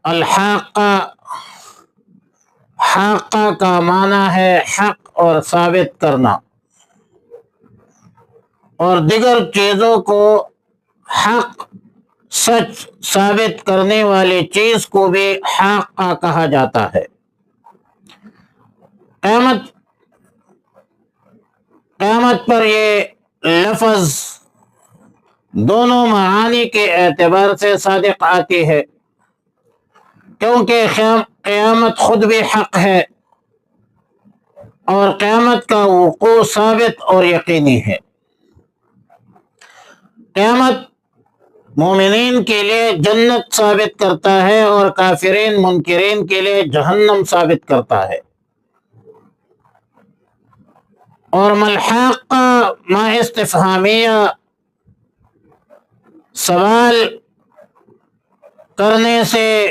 अलहाक़ा, हाक़ा का माना है हक और साबित करना, और दिगर चीज़ों को हक सच साबित करने वाली चीज़ को भी हाक़ा कहा जाता है। क़यामत क़यामत पर ये लफ्ज़ दोनों मानी के एतबार से सादिक़ आती है, क्योंकि क़यामत खुद भी हक है और क़यामत का वक़ूअ साबित और यकीनी है। क़यामत मोमिनीन के लिए जन्नत साबित करता है और काफिरीन मुनकिरीन के लिए जहन्नम साबित करता है। और मलहाक़ा मा इस्तिफ़हामिया सवाल करने से